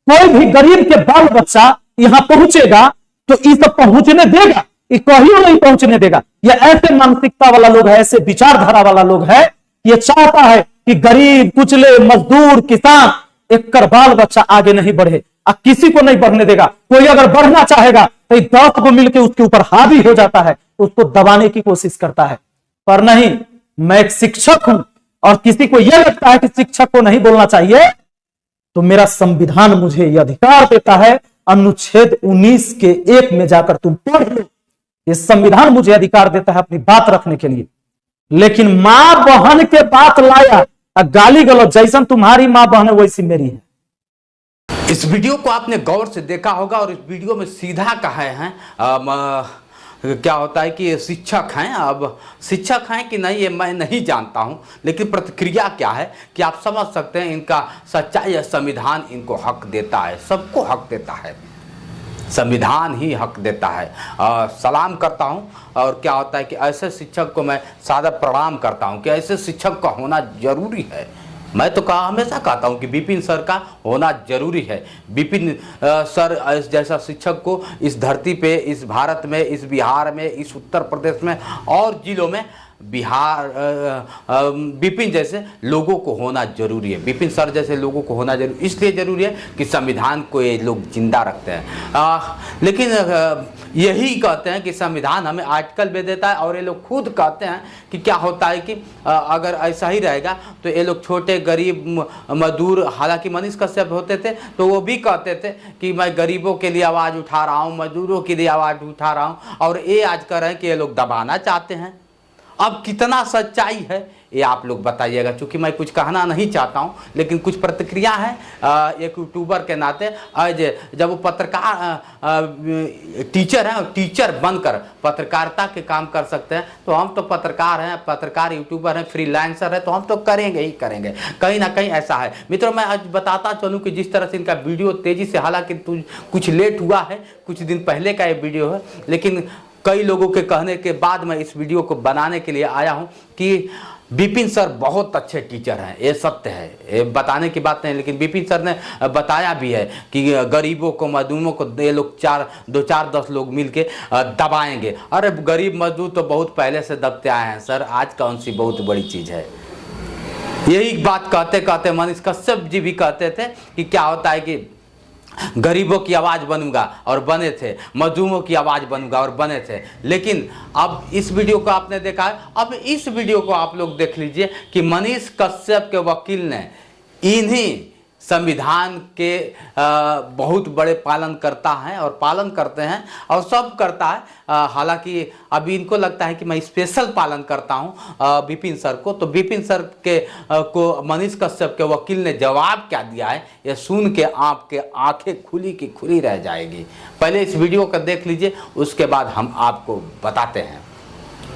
कोई भी गरीब के बाल बच्चा यहां पहुंचेगा तो ये सब पहुंचने देगा, ये कहियो नहीं पहुंचने देगा। ये ऐसे मानसिकता वाला लोग है, ऐसे विचारधारा वाला लोग है, ये चाहता है कि गरीब, कुचले, मजदूर, किसान एक कर बाल बच्चा आगे नहीं बढ़े, और किसी को नहीं बढ़ने देगा। कोई अगर बढ़ना चाहेगा तो 10 को मिलकर उसके ऊपर हावी हो जाता है, उसको दबाने की कोशिश करता है। पर नहीं, मैं एक शिक्षक हूं और किसी को यह लगता है कि शिक्षक को नहीं बोलना चाहिए, तो मेरा संविधान मुझे यह अधिकार देता है, अनुच्छेद 19 के 1 में जाकर तुम पढ़ लो। ये संविधान मुझे अधिकार देता है अपनी बात रखने के लिए। लेकिन मां बहन के बात लाया, गाली गलौज, जैसन तुम्हारी मां बहन है वैसी मेरी है। इस वीडियो को आपने गौर से देखा होगा और इस वीडियो में सीधा कहा है क्या होता है कि शिक्षक हैं। अब शिक्षक हैं कि नहीं ये मैं नहीं जानता हूं, लेकिन प्रतिक्रिया क्या है कि आप समझ सकते हैं इनका सच्चाई। संविधान इनको हक देता है, सबको हक देता है, संविधान ही हक देता है। सलाम करता हूं। और क्या होता है कि ऐसे शिक्षक को मैं सादा प्रणाम करता हूं कि ऐसे शिक्षक का होना जरूरी है। मैं तो हमेशा कहता हूं कि विपिन सर का होना जरूरी है। विपिन सर जैसा शिक्षक को इस धरती पे, इस भारत में, इस बिहार में, इस उत्तर प्रदेश में और जिलों में विपिन जैसे लोगों को होना जरूरी है। विपिन सर जैसे लोगों को होना जरूरी इसलिए जरूरी है कि संविधान को ये लोग जिंदा रखते हैं। लेकिन यही कहते हैं कि संविधान हमें आर्टिकल भी देता है, और ये लोग खुद कहते हैं कि क्या होता है कि अगर ऐसा ही रहेगा तो ये लोग छोटे गरीब मजदूर, हालांकि मनीष कश्यप होते थे तो वो भी कहते थे कि मैं गरीबों के लिए आवाज़ उठा रहा हूँ, मजदूरों के लिए आवाज़ उठा रहा हूँ, और ये आज कह रहे हैं कि ये लोग दबाना चाहते हैं। अब कितना सच्चाई है ये आप लोग बताइएगा, क्योंकि मैं कुछ कहना नहीं चाहता हूं, लेकिन कुछ प्रतिक्रिया है एक यूट्यूबर के नाते। आज जब वो पत्रकार टीचर हैं और टीचर बनकर पत्रकारिता के काम कर सकते हैं, तो हम तो पत्रकार हैं, पत्रकार यूट्यूबर हैं, फ्रीलांसर है, तो हम तो करेंगे ही करेंगे। कहीं ना कहीं ऐसा है मित्रों। मैं आज बताता चलूँ कि जिस तरह से इनका वीडियो तेज़ी से, हालांकि कुछ लेट हुआ है, कुछ दिन पहले का ये वीडियो है, लेकिन कई लोगों के कहने के बाद मैं इस वीडियो को बनाने के लिए आया हूं कि विपिन सर बहुत अच्छे टीचर हैं। ये सत्य है, ये बताने की बात नहीं, लेकिन विपिन सर ने बताया भी है कि गरीबों को, मजदूरों को ये लोग 10 लोग मिलके दबाएंगे। अरे गरीब मजदूर तो बहुत पहले से दबते आए हैं सर, आज कौन सी बहुत बड़ी चीज़ है। यही बात कहते कहते मनीष कश्यप जी भी कहते थे कि क्या होता है कि गरीबों की आवाज़ बनूंगा, और बने थे, मजदूरों की आवाज़ बनूंगा और बने थे। लेकिन अब इस वीडियो को आपने देखा है, अब इस वीडियो को आप लोग देख लीजिए कि मनीष कश्यप के वकील ने इन्हीं संविधान के बहुत बड़े पालन करता है और पालन करते हैं और सब करता है। हालांकि अभी इनको लगता है कि मैं स्पेशल पालन करता हूं विपिन सर को, तो विपिन सर के को मनीष कश्यप के वकील ने जवाब क्या दिया है ये सुन के आपके आंखें खुली की खुली रह जाएगी। पहले इस वीडियो को देख लीजिए, उसके बाद हम आपको बताते हैं।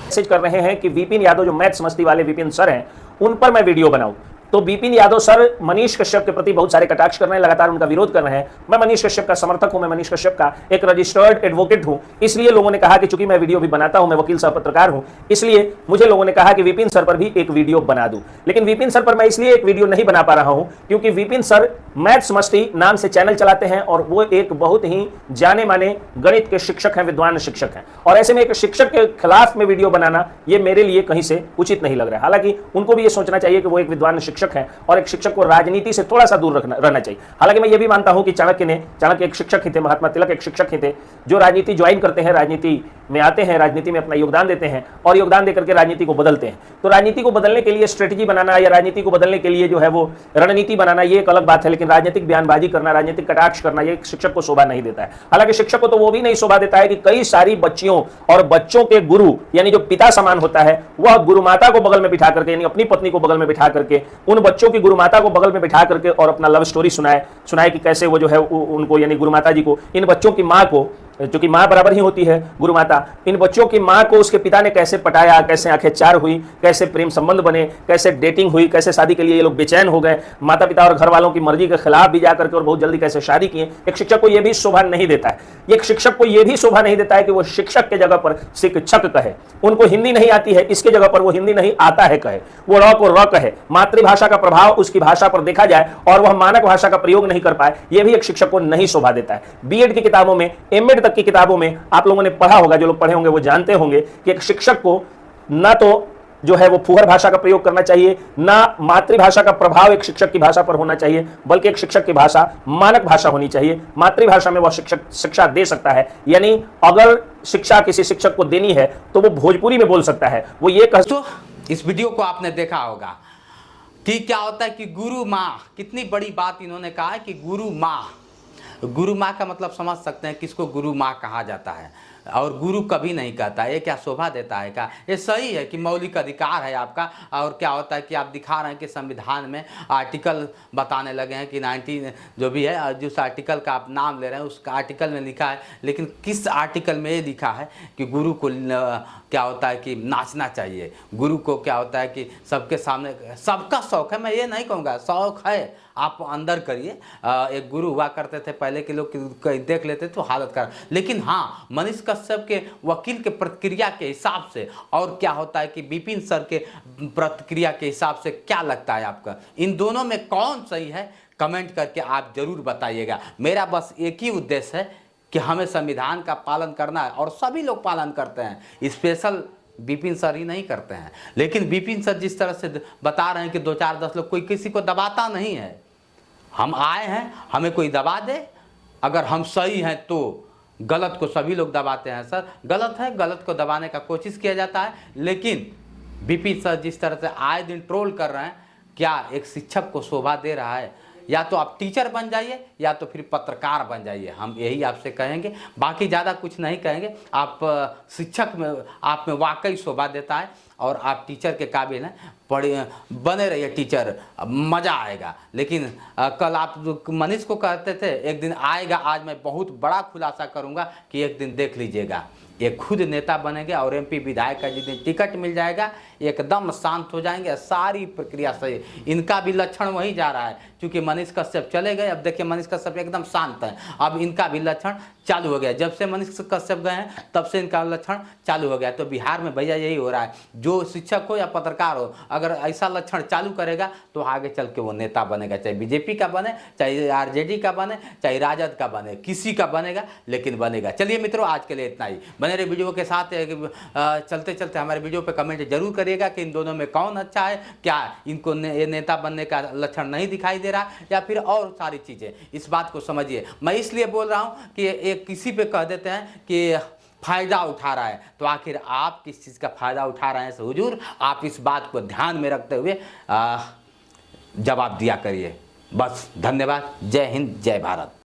मैसेज कर रहे हैं कि विपिन यादव जो मैथ समझती वाले विपिन सर हैं, उन पर मैं वीडियो बनाऊं। तो विपिन यादव सर मनीष कश्यप के प्रति बहुत सारे कटाक्ष कर रहे हैं, लगातार उनका विरोध कर रहे हैं। मैं मनीष कश्यप का समर्थक हूं, मैं मनीष कश्यप का एक रजिस्टर्ड एडवोकेट हूं, इसलिए लोगों ने कहा कि चूंकि मैं वीडियो भी बनाता हूं, मैं वकील सह पत्रकार हूं, इसलिए मुझे लोगों ने कहा कि विपिन सर पर भी एक वीडियो बना दूं। लेकिन विपिन सर पर मैं इसलिए एक वीडियो नहीं बना पा रहा हूं क्योंकि विपिन सर मैथ समष्टि नाम से चैनल चलाते हैं और वो एक बहुत ही जाने माने गणित के शिक्षक हैं, विद्वान शिक्षक हैं, और ऐसे में एक शिक्षक के खिलाफ में वीडियो बनाना ये मेरे लिए कहीं से उचित नहीं लग रहा है। हालांकि उनको भी ये सोचना चाहिए कि वो एक विद्वान शिक्षक हैं और एक शिक्षक को राजनीति से थोड़ा सा दूर रहना चाहिए। हालांकि मैं ये भी मानता हूं कि चाणक्य एक शिक्षक ही थे, महात्मा तिलक एक शिक्षक ही थे, जो राजनीति ज्वाइन करते हैं, राजनीति में आते हैं, राजनीति में अपना योगदान देते हैं और योगदान देकर के राजनीति को बदलते हैं। तो राजनीति को बदलने के लिए स्ट्रेटेजी बनाना या राजनीति को बदलने के लिए जो है वो रणनीति बनाना, ये एक अलग बात है, लेकिन राजनीतिक बयानबाजी करना, राजनीतिक कटाक्ष करना, ये शिक्षक को शोभा नहीं देता है। हालांकि शिक्षक को तो वो भी नहीं शोभा देता है कि कई सारी बच्चियों और बच्चों के गुरु यानी जो पिता समान होता है, वह गुरु माता को बगल में बिठा करके यानी अपनी पत्नी को बगल में बिठा करके उन बच्चों की गुरु माता को बगल में बिठा करके और अपना लव स्टोरी सुनाए कि कैसे वो जो है उनको यानी गुरु माता जी को, इन बच्चों की माँ को क्योंकि माँ बराबर ही होती है गुरु माता, इन बच्चों की माँ को उसके पिता ने कैसे पटाया, कैसे आंखें चार हुई, कैसे प्रेम संबंध बने, कैसे डेटिंग हुई, कैसे शादी के लिए ये लोग बेचैन हो गए, माता पिता और घर वालों की मर्जी के खिलाफ भी जाकर के और बहुत जल्दी कैसे शादी किए। एक शिक्षक को यह भी शोभा नहीं देता है, एक शिक्षक को यह भी शोभा नहीं देता है कि वो शिक्षक के जगह पर शिक्षक कहे। उनको हिंदी नहीं आती है, इसके जगह पर वो हिंदी नहीं आता है कहे, वो र को र कहे, मातृभाषा का प्रभाव उसकी भाषा पर देखा जाए और वह मानक भाषा का प्रयोग नहीं कर पाए, यह भी एक शिक्षक को नहीं शोभा देता है। बीएड की किताबों में, एमएड तक की किताबों में आप लोगों ने पढ़ा होगा, जो लोग पढ़े होंगे वो जानते होंगे कि एक शिक्षक को ना तो जो है वो फुहर भाषा का प्रयोग करना चाहिए, ना मातृभाषा का प्रभाव एक शिक्षक की भाषा पर होना चाहिए, बल्कि एक शिक्षक की भाषा मानक भाषा होनी चाहिए। मातृभाषा में वह शिक्षक शिक्षा दे सकता है, यानी अगर शिक्षा किसी शिक्षक को देनी है तो वो भोजपुरी में बोल सकता है। वो ये कह तो इस वीडियो को आपने देखा होगा कि क्या होता है कि गुरु माँ, कितनी बड़ी बात इन्होंने कहा है कि गुरु माँ। गुरु माँ का मतलब समझ सकते हैं किसको गुरु माँ कहा जाता है, और गुरु कभी नहीं कहता। ये क्या शोभा देता है क्या? ये सही है कि मौलिक अधिकार है आपका, और क्या होता है कि आप दिखा रहे हैं कि संविधान में आर्टिकल बताने लगे हैं कि 19 जो भी है, जिस आर्टिकल का आप नाम ले रहे हैं उस आर्टिकल में लिखा है, लेकिन किस आर्टिकल में ये लिखा है कि गुरु को क्या होता है कि नाचना चाहिए, गुरु को क्या होता है कि सबके सामने, सबका शौक है, मैं ये नहीं कहूँगा, शौक है, आप अंदर करिए। एक गुरु हुआ करते थे पहले के लोग, देख लेते तो हालत कर, लेकिन हाँ मनीष कश्यप के वकील के प्रतिक्रिया के हिसाब से, और क्या होता है कि विपिन सर के प्रतिक्रिया के हिसाब से क्या लगता है आपका, इन दोनों में कौन सही है? कमेंट करके आप जरूर बताइएगा। मेरा बस एक ही उद्देश्य है कि हमें संविधान का पालन करना है, और सभी लोग पालन करते हैं, स्पेशल विपिन सर ही नहीं करते हैं। लेकिन विपिन सर जिस तरह से बता रहे हैं कि 2 4 10 लोग, कोई किसी को दबाता नहीं है। हम आए हैं, हमें कोई दबा दे, अगर हम सही हैं तो गलत को सभी लोग दबाते हैं। सर गलत है, गलत को दबाने का कोशिश किया जाता है, लेकिन विपिन सर जिस तरह से आए दिन ट्रोल कर रहे हैं, क्या एक शिक्षक को शोभा दे रहा है? या तो आप टीचर बन जाइए या तो फिर पत्रकार बन जाइए, हम यही आपसे कहेंगे, बाकी ज़्यादा कुछ नहीं कहेंगे। आप शिक्षक में, आप में वाकई शोभा देता है और आप टीचर के काबिल हैं, पढ़े बने रहिए टीचर, मज़ा आएगा। लेकिन कल आप मनीष को कहते थे एक दिन आएगा, आज मैं बहुत बड़ा खुलासा करूंगा कि एक दिन देख लीजिएगा, ये खुद नेता बनेंगे और एमपी विधायक का जिस दिन टिकट मिल जाएगा एकदम शांत हो जाएंगे, सारी प्रक्रिया सही। इनका भी लक्षण वही जा रहा है, क्योंकि मनीष कश्यप चले गए, अब देखिए मनीष कश्यप एकदम शांत है, अब इनका भी लक्षण चालू हो गया। जब से मनीष कश्यप गए हैं तब से इनका लक्षण चालू हो गया। तो बिहार में भैया यही हो रहा है, जो शिक्षक हो या पत्रकार हो, अगर ऐसा लक्षण चालू करेगा तो आगे चल के वो नेता बनेगा, चाहे बीजेपी का बने, चाहे आरजेडी का बने, चाहे राजद का बने, किसी का बनेगा, लेकिन बनेगा। चलिए मित्रों, आज के लिए इतना ही। बने रहे वीडियो के साथ, चलते चलते हमारे वीडियो पे कमेंट जरूर करिएगा कि इन दोनों में कौन अच्छा है, क्या इनको ये नेता बनने का लक्षण नहीं दिखाई दे रहा, या फिर और सारी चीज़ें। इस बात को समझिए, मैं इसलिए बोल रहा हूँ कि एक किसी पे कह देते हैं कि फायदा उठा रहा है, तो आखिर आप किस चीज़ का फायदा उठा रहे हैं हुजूर, आप इस बात को ध्यान में रखते हुए जवाब दिया करिए। बस, धन्यवाद। जय हिंद, जय भारत।